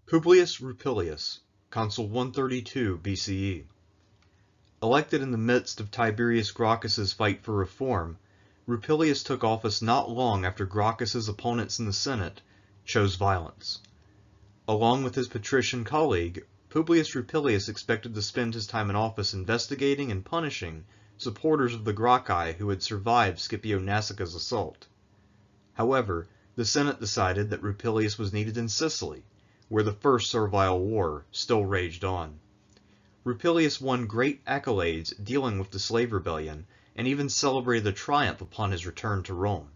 Publius Rupilius, Consul 132 BCE. Elected in the midst of Tiberius Gracchus's fight for reform, Rupilius took office not long after Gracchus's opponents in the Senate chose violence. Along with his patrician colleague, Publius Rupilius expected to spend his time in office investigating and punishing supporters of the Gracchi who had survived Scipio Aemilianus's assault. However, the Senate decided that Rupilius was needed in Sicily, where the First Servile War still raged on. Rupilius won great accolades dealing with the slave rebellion, and even celebrated a triumph upon his return to Rome.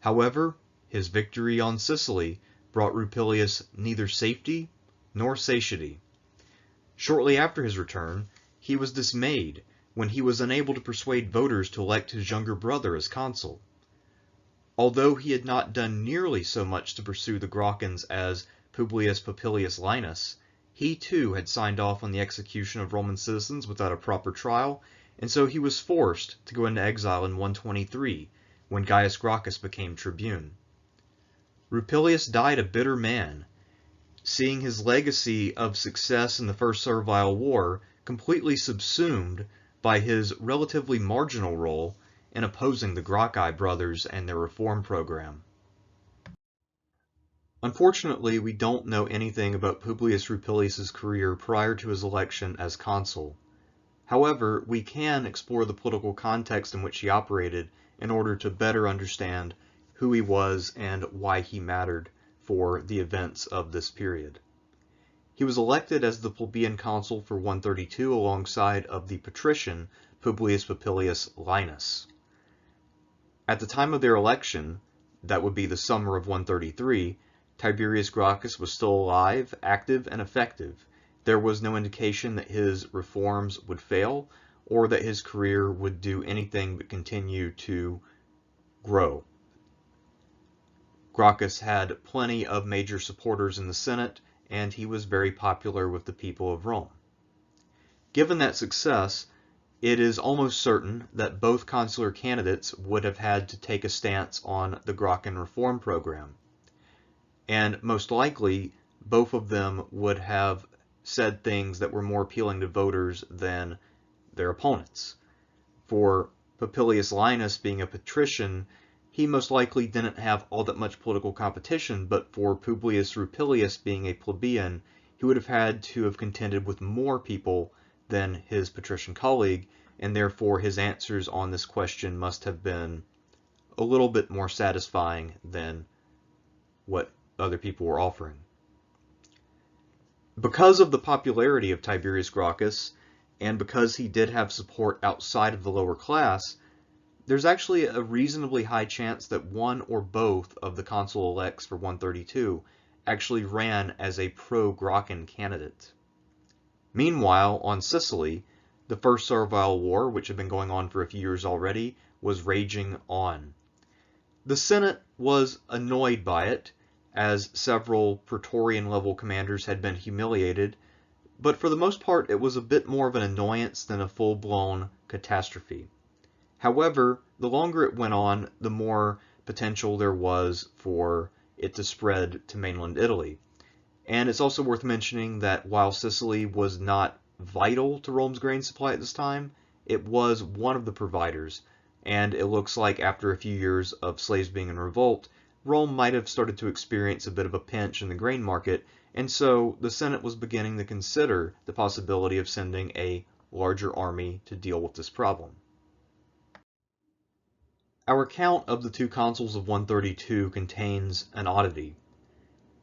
However, his victory on Sicily brought Rupilius neither safety nor satiety. Shortly after his return, he was dismayed when he was unable to persuade voters to elect his younger brother as consul. Although he had not done nearly so much to pursue the Gracchans as Publius Rupilius Linus, he too had signed off on the execution of Roman citizens without a proper trial, and so he was forced to go into exile in 123, when Gaius Gracchus became tribune. Rupilius died a bitter man, seeing his legacy of success in the First Servile War completely subsumed by his relatively marginal role in opposing the Gracchi brothers and their reform program. Unfortunately, we don't know anything about Publius Rupilius's career prior to his election as consul. However, we can explore the political context in which he operated in order to better understand who he was and why he mattered for the events of this period. He was elected as the plebeian consul for 132 alongside of the patrician Publius Rupilius Linus. At the time of their election, that would be the summer of 133, Tiberius Gracchus was still alive, active, and effective. There was no indication that his reforms would fail or that his career would do anything but continue to grow. Gracchus had plenty of major supporters in the Senate, and he was very popular with the people of Rome. Given that success, it is almost certain that both consular candidates would have had to take a stance on the Gracchan reform program. And most likely, both of them would have said things that were more appealing to voters than their opponents. For Rupilius Linus being a patrician, he most likely didn't have all that much political competition, but for Publius Rupilius being a plebeian, he would have had to have contended with more people than his patrician colleague, and therefore his answers on this question must have been a little bit more satisfying than what other people were offering. Because of the popularity of Tiberius Gracchus, and because he did have support outside of the lower class, there's actually a reasonably high chance that one or both of the consul-elects for 132 actually ran as a pro-Gracchan candidate. Meanwhile, on Sicily, the First Servile War, which had been going on for a few years already, was raging on. The Senate was annoyed by it, as several Praetorian-level commanders had been humiliated, but for the most part it was a bit more of an annoyance than a full-blown catastrophe. However, the longer it went on, the more potential there was for it to spread to mainland Italy. And it's also worth mentioning that while Sicily was not vital to Rome's grain supply at this time, it was one of the providers, and it looks like after a few years of slaves being in revolt, Rome might have started to experience a bit of a pinch in the grain market, and so the Senate was beginning to consider the possibility of sending a larger army to deal with this problem. Our account of the two consuls of 132 contains an oddity.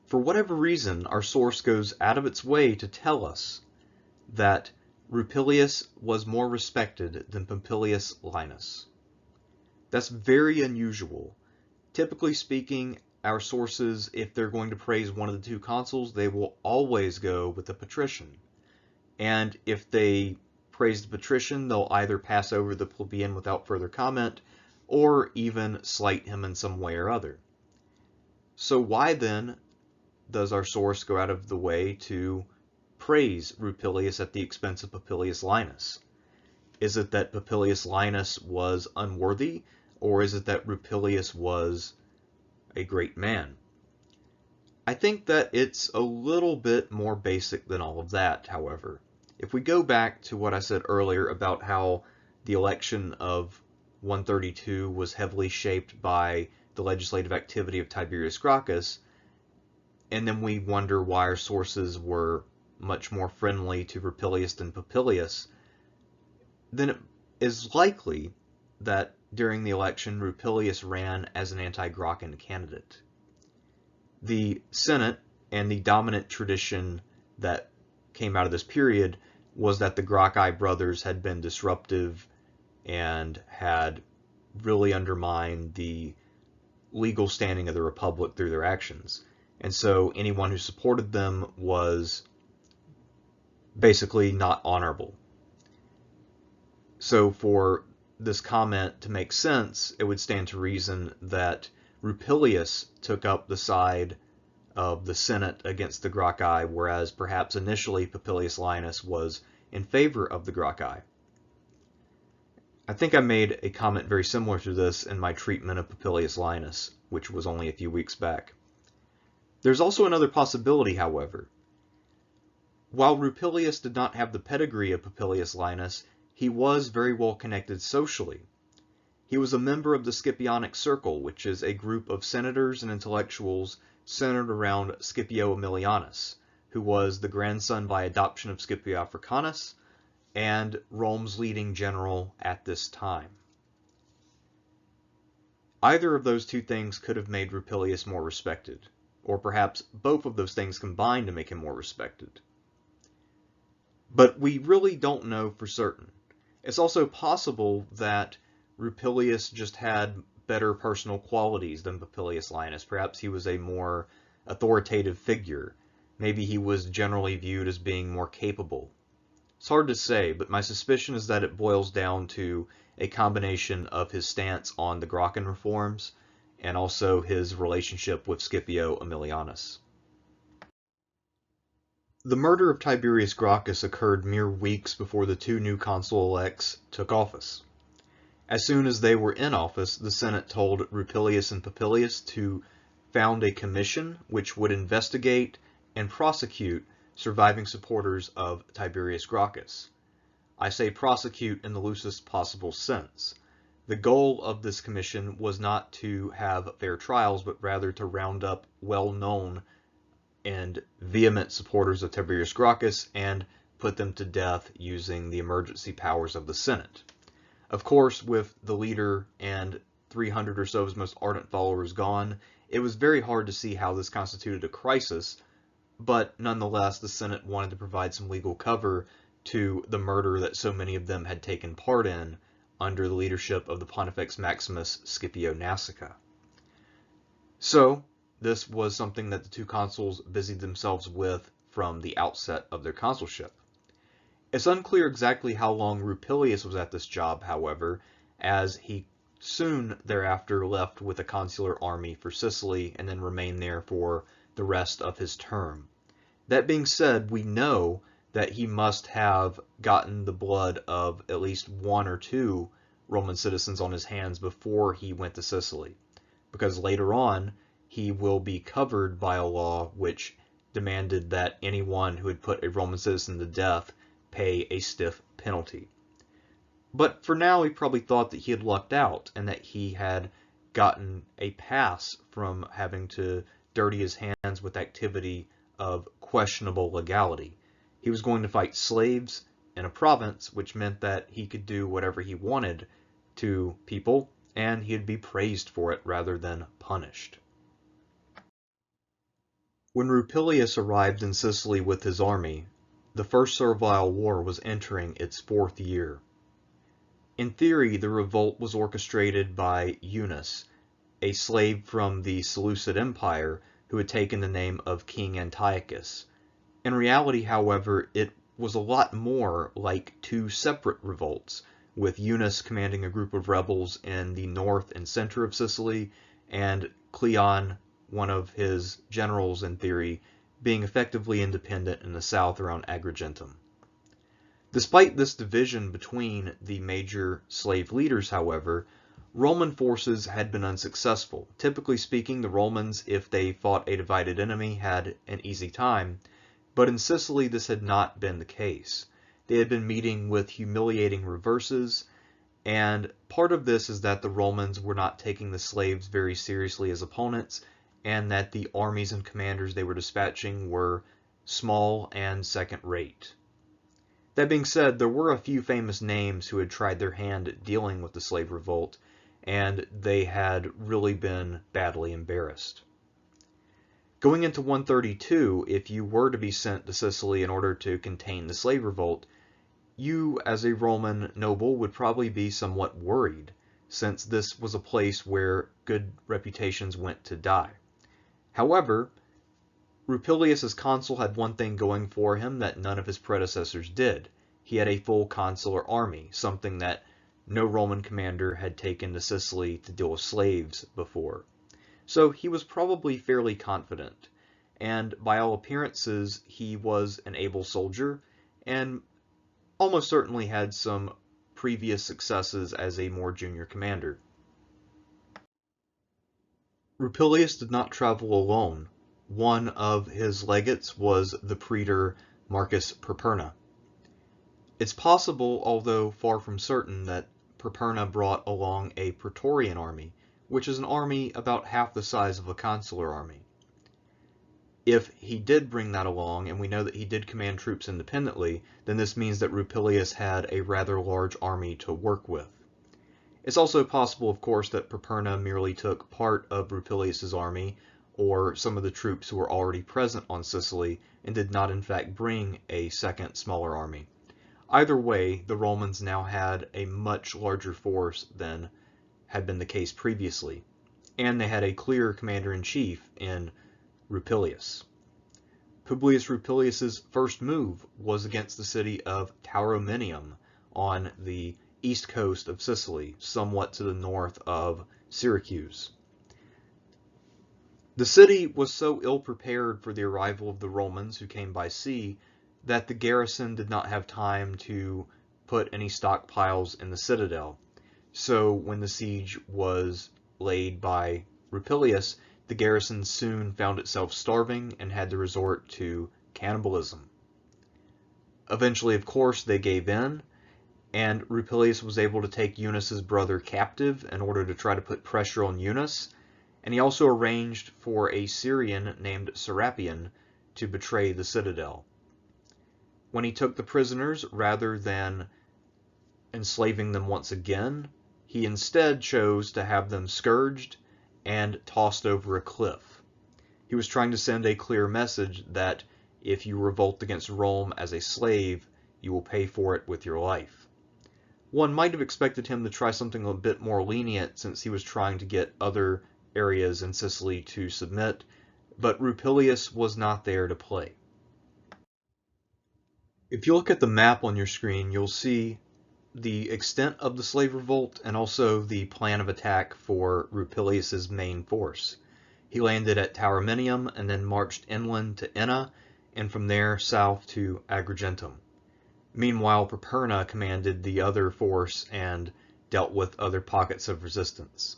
For whatever reason, our source goes out of its way to tell us that Rupilius was more respected than Publius Linus. That's very unusual. Typically speaking, our sources, if they're going to praise one of the two consuls, they will always go with the patrician. And if they praise the patrician, they'll either pass over the plebeian without further comment, or even slight him in some way or other. So why then does our source go out of the way to praise Rupilius at the expense of Publius Linus? Is it that Publius Linus was unworthy, or is it that Rupilius was a great man? I think that it's a little bit more basic than all of that, however. If we go back to what I said earlier about how the election of 132 was heavily shaped by the legislative activity of Tiberius Gracchus, and then we wonder why our sources were much more friendly to Rupilius than Popilius, then it is likely that during the election Rupilius ran as an anti-Gracchian candidate. The Senate and the dominant tradition that came out of this period was that the Gracchi brothers had been disruptive and had really undermined the legal standing of the Republic through their actions. And so anyone who supported them was basically not honorable. So for this comment to make sense, it would stand to reason that Rupilius took up the side of the Senate against the Gracchi, whereas perhaps initially Publius Linus was in favor of the Gracchi. I think I made a comment very similar to this in my treatment of Publius Linus, which was only a few weeks back. There's also another possibility, however. While Rupilius did not have the pedigree of Publius Linus, he was very well connected socially. He was a member of the Scipionic Circle, which is a group of senators and intellectuals centered around Scipio Aemilianus, who was the grandson by adoption of Scipio Africanus and Rome's leading general at this time. Either of those two things could have made Rupilius more respected, or perhaps both of those things combined to make him more respected. But we really don't know for certain. It's also possible that Rupilius just had better personal qualities than Publius Linus. Perhaps he was a more authoritative figure. Maybe he was generally viewed as being more capable. It's hard to say, but my suspicion is that it boils down to a combination of his stance on the Gracchian reforms and also his relationship with Scipio Aemilianus. The murder of Tiberius Gracchus occurred mere weeks before the two new consul-elects took office. As soon as they were in office, the Senate told Rupilius and Popilius to found a commission which would investigate and prosecute surviving supporters of Tiberius Gracchus. I say prosecute in the loosest possible sense. The goal of this commission was not to have fair trials, but rather to round up well-known and vehement supporters of Tiberius Gracchus and put them to death using the emergency powers of the Senate. Of course, with the leader and 300 or so of his most ardent followers gone, it was very hard to see how this constituted a crisis, but nonetheless the Senate wanted to provide some legal cover to the murder that so many of them had taken part in under the leadership of the Pontifex Maximus Scipio Nasica. So, this was something that the two consuls busied themselves with from the outset of their consulship. It's unclear exactly how long Rupilius was at this job, however, as he soon thereafter left with a consular army for Sicily and then remained there for the rest of his term. That being said, we know that he must have gotten the blood of at least one or two Roman citizens on his hands before he went to Sicily, because later on he will be covered by a law which demanded that anyone who had put a Roman citizen to death pay a stiff penalty. But for now, he probably thought that he had lucked out and that he had gotten a pass from having to dirty his hands with activity of questionable legality. He was going to fight slaves in a province, which meant that he could do whatever he wanted to people, and he'd be praised for it rather than punished. When Rupilius arrived in Sicily with his army, the First Servile War was entering its fourth year. In theory, the revolt was orchestrated by Eunice, a slave from the Seleucid Empire who had taken the name of King Antiochus. In reality, however, it was a lot more like two separate revolts, with Eunice commanding a group of rebels in the north and center of Sicily, and Cleon, one of his generals in theory, being effectively independent in the south around Agrigentum. Despite this division between the major slave leaders, however, Roman forces had been unsuccessful. Typically speaking, the Romans, if they fought a divided enemy, had an easy time, but in Sicily this had not been the case. They had been meeting with humiliating reverses, and part of this is that the Romans were not taking the slaves very seriously as opponents, and that the armies and commanders they were dispatching were small and second-rate. That being said, there were a few famous names who had tried their hand at dealing with the slave revolt, and they had really been badly embarrassed. Going into 132, if you were to be sent to Sicily in order to contain the slave revolt, you, as a Roman noble, would probably be somewhat worried, since this was a place where good reputations went to die. However, Rupilius as consul had one thing going for him that none of his predecessors did. He had a full consular army, something that no Roman commander had taken to Sicily to deal with slaves before. So he was probably fairly confident, and by all appearances he was an able soldier, and almost certainly had some previous successes as a more junior commander. Rupilius did not travel alone. One of his legates was the praetor Marcus Perperna. It's possible, although far from certain, that Perperna brought along a praetorian army, which is an army about half the size of a consular army. If he did bring that along, and we know that he did command troops independently, then this means that Rupilius had a rather large army to work with. It's also possible, of course, that Perperna merely took part of Rupilius's army, or some of the troops who were already present on Sicily, and did not in fact bring a second, smaller army. Either way, the Romans now had a much larger force than had been the case previously, and they had a clear commander-in-chief in Rupilius. Publius Rupilius's first move was against the city of Tauromenium on the east coast of Sicily, somewhat to the north of Syracuse. The city was so ill prepared for the arrival of the Romans who came by sea that the garrison did not have time to put any stockpiles in the citadel. So when the siege was laid by Rupilius, the garrison soon found itself starving and had to resort to cannibalism. Eventually, of course, they gave in, and Rupilius was able to take Eunice's brother captive in order to try to put pressure on Eunice, and he also arranged for a Syrian named Serapion to betray the citadel. When he took the prisoners, rather than enslaving them once again, he instead chose to have them scourged and tossed over a cliff. He was trying to send a clear message that if you revolt against Rome as a slave, you will pay for it with your life. One might have expected him to try something a bit more lenient since he was trying to get other areas in Sicily to submit, but Rupilius was not there to play. If you look at the map on your screen, you'll see the extent of the slave revolt and also the plan of attack for Rupilius's main force. He landed at Tauromenium and then marched inland to Enna, and from there south to Agrigentum. Meanwhile, Perperna commanded the other force and dealt with other pockets of resistance.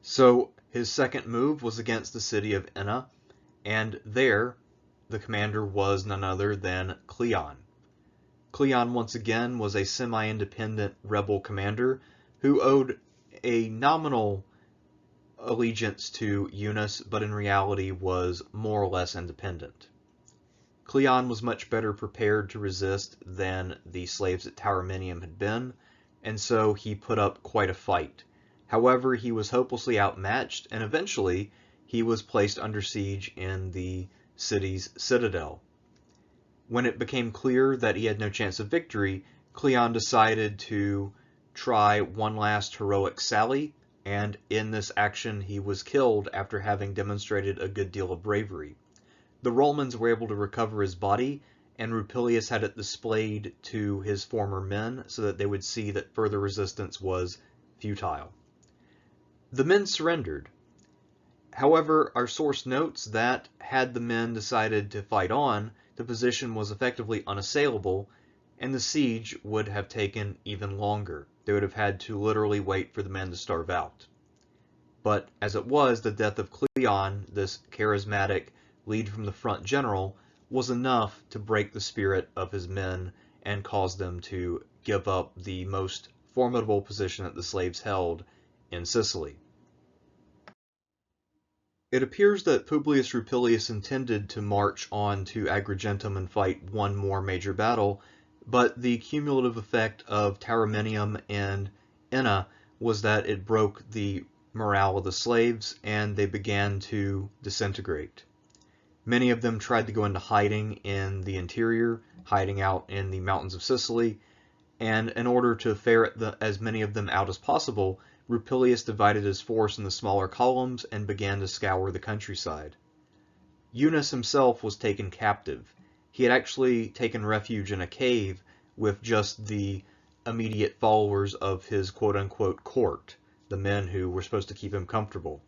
So his second move was against the city of Enna, and there the commander was none other than Cleon. Cleon once again was a semi-independent rebel commander who owed a nominal allegiance to Eunice, but in reality was more or less independent. Cleon was much better prepared to resist than the slaves at Tauromenium had been, and so he put up quite a fight. However, he was hopelessly outmatched, and eventually he was placed under siege in the city's citadel. When it became clear that he had no chance of victory, Cleon decided to try one last heroic sally, and in this action he was killed after having demonstrated a good deal of bravery. The Romans were able to recover his body, and Rupilius had it displayed to his former men so that they would see that further resistance was futile. The men surrendered. However, our source notes that had the men decided to fight on, the position was effectively unassailable, and the siege would have taken even longer. They would have had to literally wait for the men to starve out. But as it was, the death of Cleon, this charismatic lead from the front general, was enough to break the spirit of his men and cause them to give up the most formidable position that the slaves held in Sicily. It appears that Publius Rupilius intended to march on to Agrigentum and fight one more major battle, but the cumulative effect of Tauromenium and Enna was that it broke the morale of the slaves and they began to disintegrate. Many of them tried to go into hiding in the interior, hiding out in the mountains of Sicily, and in order to ferret as many of them out as possible, Rupilius divided his force into smaller columns and began to scour the countryside. Eunice himself was taken captive. He had actually taken refuge in a cave with just the immediate followers of his quote-unquote court, the men who were supposed to keep him comfortable.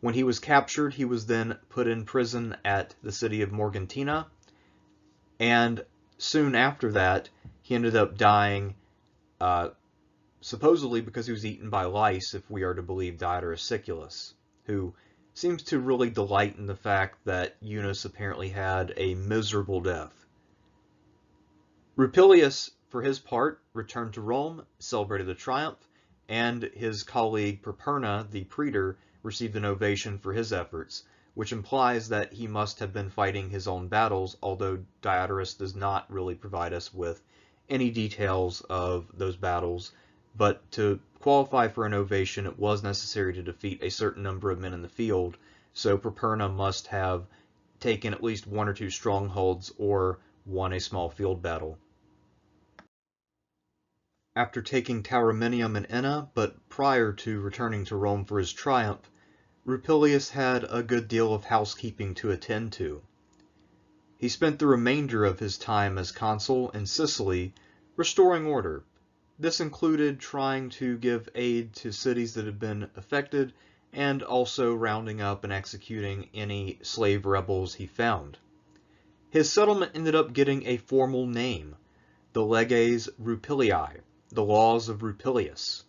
When he was captured, he was then put in prison at the city of Morgantina, and soon after that, he ended up dying, supposedly because he was eaten by lice, if we are to believe Diodorus Siculus, who seems to really delight in the fact that Eunice apparently had a miserable death. Rupilius, for his part, returned to Rome, celebrated a triumph, and his colleague Perperna, the praetor, received an ovation for his efforts, which implies that he must have been fighting his own battles, although Diodorus does not really provide us with any details of those battles. But to qualify for an ovation, it was necessary to defeat a certain number of men in the field, so Perperna must have taken at least one or two strongholds or won a small field battle. After taking Tauromenium and Enna, but prior to returning to Rome for his triumph, Rupilius had a good deal of housekeeping to attend to. He spent the remainder of his time as consul in Sicily restoring order. This included trying to give aid to cities that had been affected and also rounding up and executing any slave rebels he found. His settlement ended up getting a formal name, the Leges Rupiliae, the Laws of Rupilius.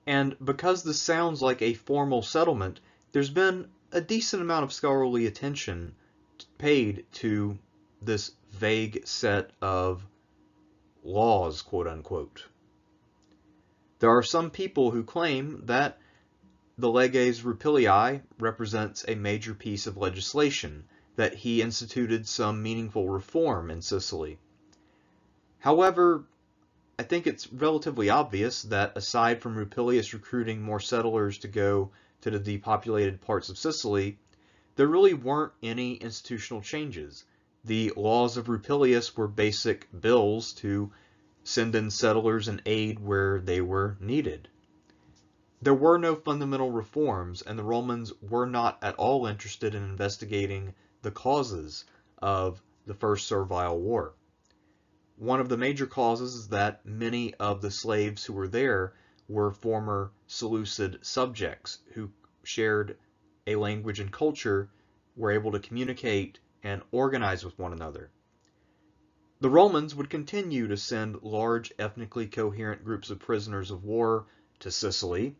And because this sounds like a formal settlement, there's been a decent amount of scholarly attention paid to this vague set of laws, quote-unquote. There are some people who claim that the Leges Rupiliae represents a major piece of legislation, that he instituted some meaningful reform in Sicily. However, I think it's relatively obvious that aside from Rupilius recruiting more settlers to go to the depopulated parts of Sicily, there really weren't any institutional changes. The laws of Rupilius were basic bills to send in settlers and aid where they were needed. There were no fundamental reforms, and the Romans were not at all interested in investigating the causes of the First Servile War. One of the major causes is that many of the slaves who were there were former Seleucid subjects who shared a language and culture, were able to communicate and organize with one another. The Romans would continue to send large ethnically coherent groups of prisoners of war to Sicily,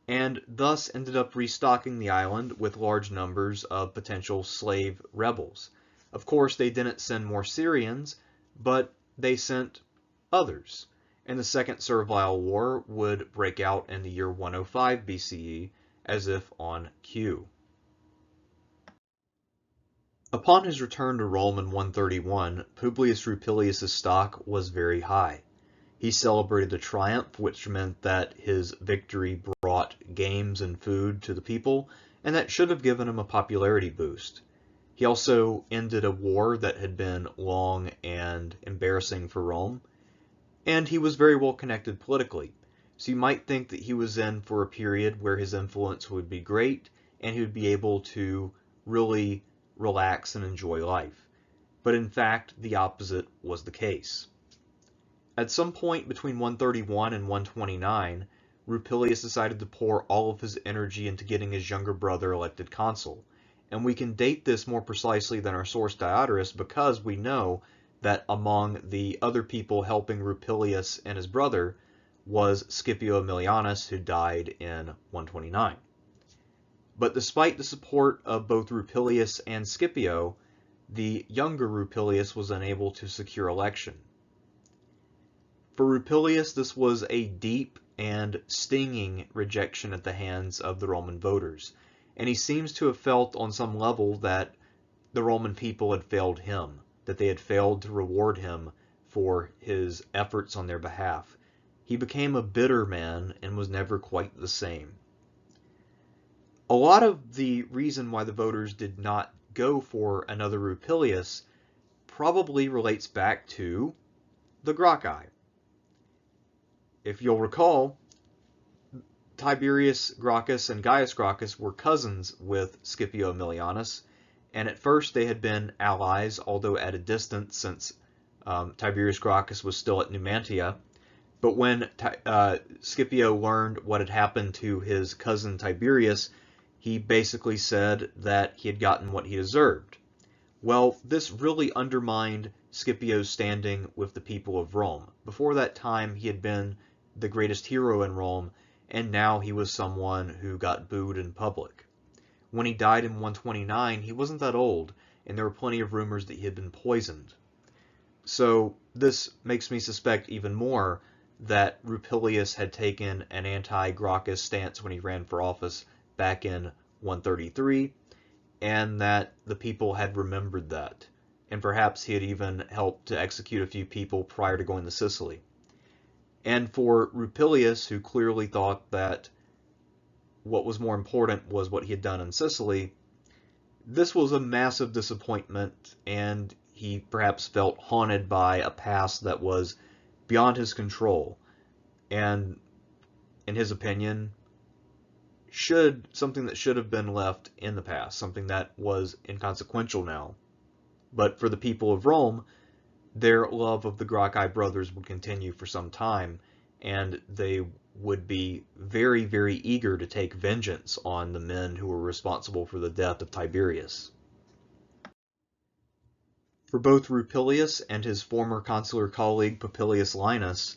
and thus ended up restocking the island with large numbers of potential slave rebels. Of course, they didn't send more Syrians, but they sent others, and the Second Servile War would break out in the year 105 BCE, as if on cue. Upon his return to Rome in 131, Publius Rupilius' stock was very high. He celebrated a triumph, which meant that his victory brought games and food to the people, and that should have given him a popularity boost. He also ended a war that had been long and embarrassing for Rome, and he was very well connected politically. So you might think that he was in for a period where his influence would be great, and he would be able to really relax and enjoy life. But in fact, the opposite was the case. At some point between 131 and 129, Rupilius decided to pour all of his energy into getting his younger brother elected consul. And we can date this more precisely than our source Diodorus because we know that among the other people helping Rupilius and his brother was Scipio Aemilianus, who died in 129. But despite the support of both Rupilius and Scipio, the younger Rupilius was unable to secure election. For Rupilius, this was a deep and stinging rejection at the hands of the Roman voters, and he seems to have felt on some level that the Roman people had failed him, that they had failed to reward him for his efforts on their behalf. He became a bitter man and was never quite the same. A lot of the reason why the voters did not go for another Rupilius probably relates back to the Gracchi. If you'll recall, Tiberius Gracchus and Gaius Gracchus were cousins with Scipio Aemilianus, and at first they had been allies, although at a distance, since Tiberius Gracchus was still at Numantia. But when Scipio learned what had happened to his cousin Tiberius, he basically said that he had gotten what he deserved. Well, this really undermined Scipio's standing with the people of Rome. Before that time, he had been the greatest hero in Rome, and now he was someone who got booed in public. When he died in 129, he wasn't that old, and there were plenty of rumors that he had been poisoned. So this makes me suspect even more that Rupilius had taken an anti-Gracchus stance when he ran for office back in 133, and that the people had remembered that, and perhaps he had even helped to execute a few people prior to going to Sicily. And for Rupilius, who clearly thought that what was more important was what he had done in Sicily, this was a massive disappointment, and he perhaps felt haunted by a past that was beyond his control, and in his opinion, something that should have been left in the past, something that was inconsequential now. But for the people of Rome, their love of the Gracchi brothers would continue for some time, and they would be very, very eager to take vengeance on the men who were responsible for the death of Tiberius. For both Rupilius and his former consular colleague Publius Linus,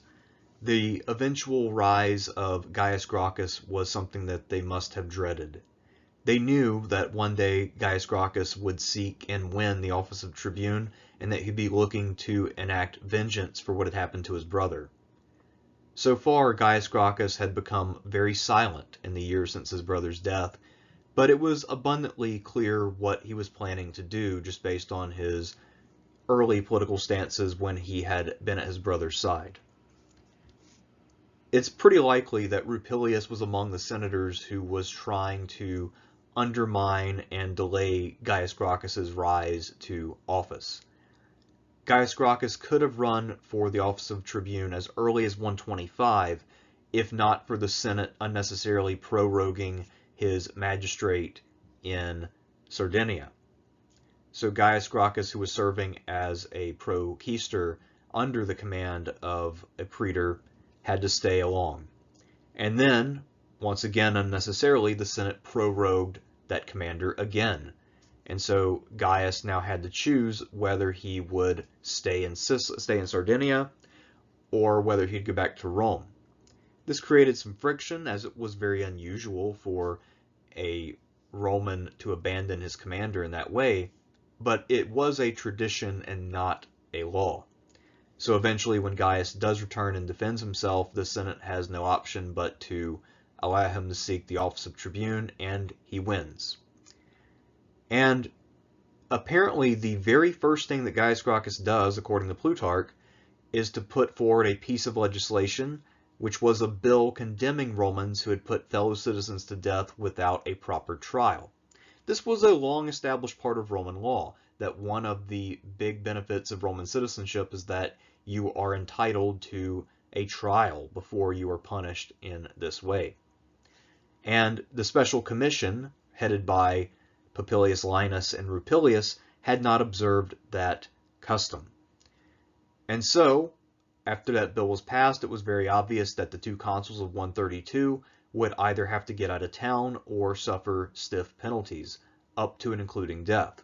the eventual rise of Gaius Gracchus was something that they must have dreaded. They knew that one day Gaius Gracchus would seek and win the office of tribune, and that he'd be looking to enact vengeance for what had happened to his brother. So far, Gaius Gracchus had become very silent in the years since his brother's death, but it was abundantly clear what he was planning to do just based on his early political stances when he had been at his brother's side. It's pretty likely that Rupilius was among the senators who was trying to undermine and delay Gaius Gracchus's rise to office. Gaius Gracchus could have run for the office of tribune as early as 125, if not for the Senate unnecessarily proroguing his magistrate in Sardinia. So Gaius Gracchus, who was serving as a proquaestor under the command of a praetor, had to stay along. And then, once again unnecessarily, the Senate prorogued that commander again. And so Gaius now had to choose whether he would stay in Sardinia or whether he'd go back to Rome. This created some friction, as it was very unusual for a Roman to abandon his commander in that way, but it was a tradition and not a law. So eventually, when Gaius does return and defends himself, the Senate has no option but to allow him to seek the office of tribune, and he wins. And apparently the very first thing that Gaius Gracchus does, according to Plutarch, is to put forward a piece of legislation, which was a bill condemning Romans who had put fellow citizens to death without a proper trial. This was a long-established part of Roman law, that one of the big benefits of Roman citizenship is that you are entitled to a trial before you are punished in this way. And the special commission, headed by Publius Linus and Rupilius, had not observed that custom. And so, after that bill was passed, it was very obvious that the two consuls of 132 would either have to get out of town or suffer stiff penalties, up to and including death.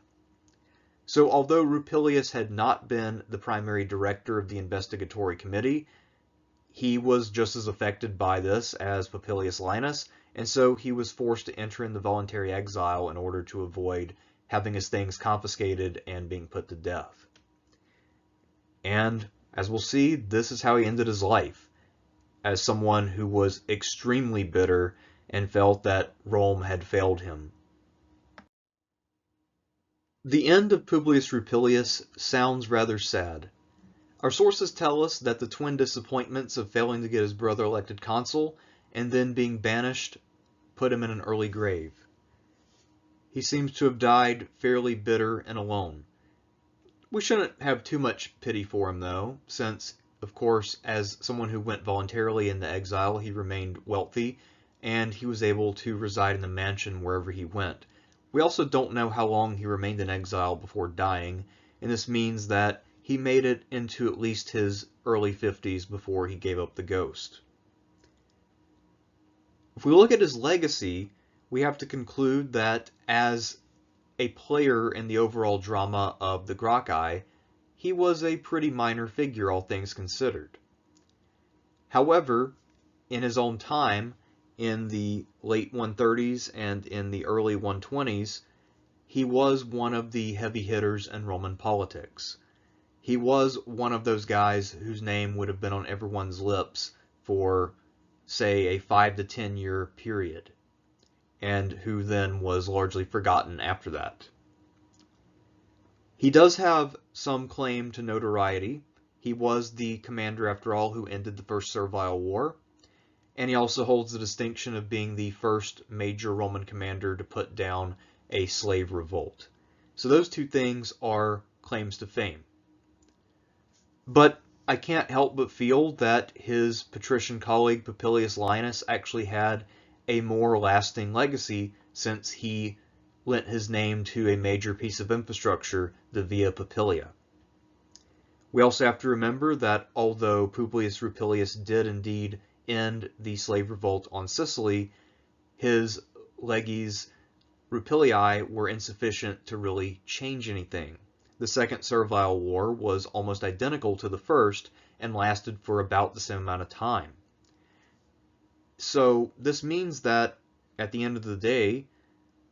So although Rupilius had not been the primary director of the investigatory committee, he was just as affected by this as Popilius Linus, and so he was forced to enter into voluntary exile in order to avoid having his things confiscated and being put to death. And as we'll see, this is how he ended his life, as someone who was extremely bitter and felt that Rome had failed him. The end of Publius Rupilius sounds rather sad. Our sources tell us that the twin disappointments of failing to get his brother elected consul and then being banished put him in an early grave. He seems to have died fairly bitter and alone. We shouldn't have too much pity for him, though, since, of course, as someone who went voluntarily into exile, he remained wealthy, and he was able to reside in the mansion wherever he went. We also don't know how long he remained in exile before dying, and this means that he made it into at least his early 50s before he gave up the ghost. If we look at his legacy, we have to conclude that as a player in the overall drama of the Gracchi, he was a pretty minor figure, all things considered. However, in his own time, in the late 130s and in the early 120s, he was one of the heavy hitters in Roman politics. He was one of those guys whose name would have been on everyone's lips for, say, a 5 to 10 year period, and who then was largely forgotten after that. He does have some claim to notoriety. He was the commander, after all, who ended the First Servile War, and he also holds the distinction of being the first major Roman commander to put down a slave revolt. So those two things are claims to fame. But I can't help but feel that his patrician colleague Popilius Linus actually had a more lasting legacy, since he lent his name to a major piece of infrastructure, the Via Papilia. We also have to remember that although Publius Rupilius did indeed end the slave revolt on Sicily, his leges Rupiliae were insufficient to really change anything. The Second Servile War was almost identical to the first and lasted for about the same amount of time. So this means that at the end of the day,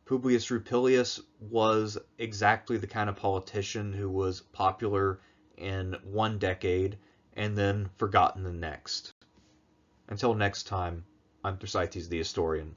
Publius Rupilius was exactly the kind of politician who was popular in one decade and then forgotten the next. Until next time, I'm Thersites the Historian.